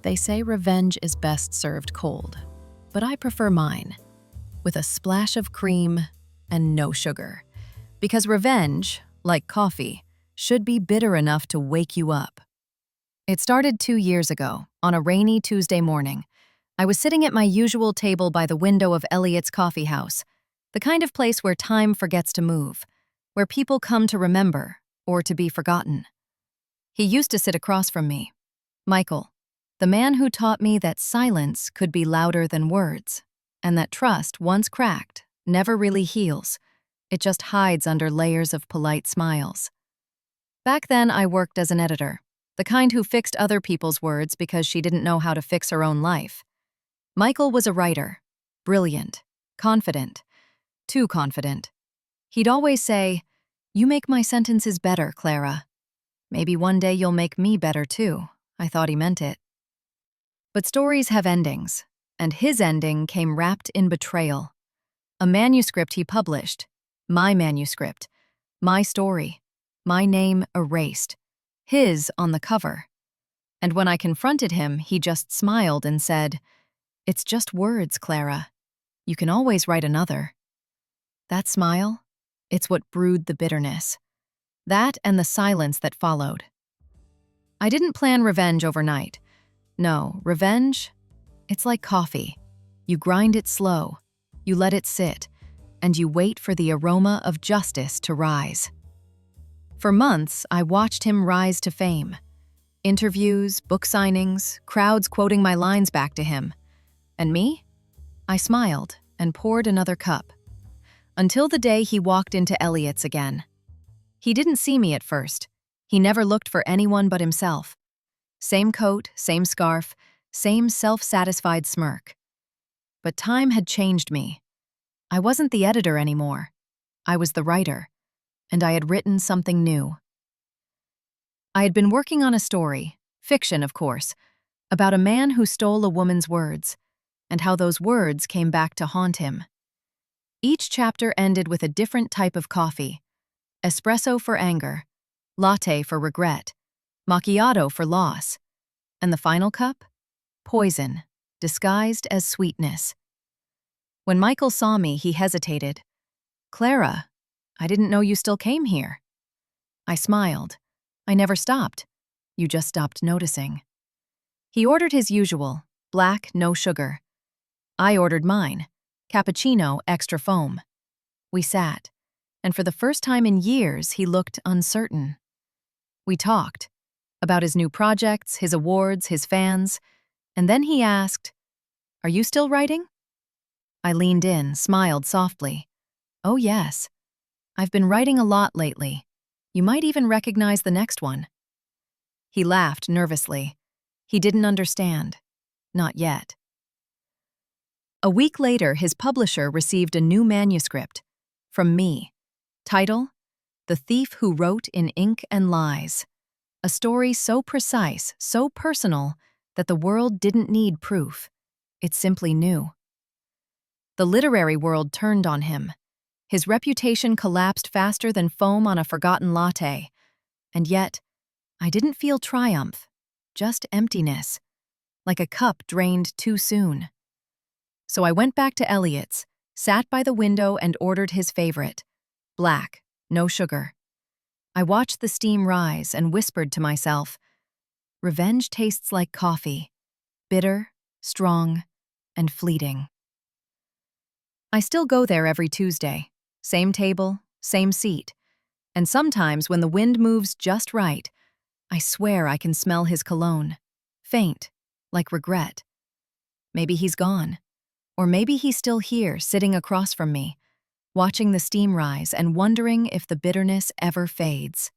They say revenge is best served cold, but I prefer mine, with a splash of cream and no sugar. Because revenge, like coffee, should be bitter enough to wake you up. It started 2 years ago, on a rainy Tuesday morning. I was sitting at my usual table by the window of Elliot's coffee house, the kind of place where time forgets to move, where people come to remember or to be forgotten. He used to sit across from me. Michael, the man who taught me that silence could be louder than words, and that trust, once cracked, never really heals. It just hides under layers of polite smiles. Back then, I worked as an editor, the kind who fixed other people's words because she didn't know how to fix her own life. Michael was a writer, brilliant, confident, too confident. He'd always say, "You make my sentences better, Clara. Maybe one day you'll make me better too." I thought he meant it. But stories have endings, and his ending came wrapped in betrayal. A manuscript he published, my manuscript, my story, my name erased, his on the cover. And when I confronted him, he just smiled and said, "It's just words, Clara. You can always write another." That smile, it's what brewed the bitterness. That and the silence that followed. I didn't plan revenge overnight. No, revenge, it's like coffee. You grind it slow, you let it sit, and you wait for the aroma of justice to rise. For months, I watched him rise to fame. Interviews, book signings, crowds quoting my lines back to him. And me? I smiled and poured another cup. Until the day he walked into Elliot's again. He didn't see me at first. He never looked for anyone but himself. Same coat, same scarf, same self-satisfied smirk. But time had changed me. I wasn't the editor anymore. I was the writer, and I had written something new. I had been working on a story, fiction of course, about a man who stole a woman's words, and how those words came back to haunt him. Each chapter ended with a different type of coffee: espresso for anger, latte for regret, macchiato for loss, and the final cup? Poison, disguised as sweetness. When Michael saw me, he hesitated. "Clara, I didn't know you still came here." I smiled. "I never stopped. You just stopped noticing." He ordered his usual, black, no sugar. I ordered mine, cappuccino, extra foam. We sat, and for the first time in years, he looked uncertain. We talked about his new projects, his awards, his fans, and then he asked, "Are you still writing?" I leaned in, smiled softly. "Oh yes. I've been writing a lot lately. You might even recognize the next one." He laughed nervously. He didn't understand. Not yet. A week later, his publisher received a new manuscript from me. Title: The Thief Who Wrote in Ink and Lies. A story so precise, so personal, that the world didn't need proof. It simply knew. The literary world turned on him. His reputation collapsed faster than foam on a forgotten latte. And yet, I didn't feel triumph, just emptiness, like a cup drained too soon. So I went back to Elliot's, sat by the window and ordered his favorite, black, no sugar. I watched the steam rise and whispered to myself, "Revenge tastes like coffee, bitter, strong, and fleeting." I still go there every Tuesday, same table, same seat, and sometimes when the wind moves just right, I swear I can smell his cologne, faint, like regret. Maybe he's gone, or maybe he's still here, sitting across from me, watching the steam rise and wondering if the bitterness ever fades.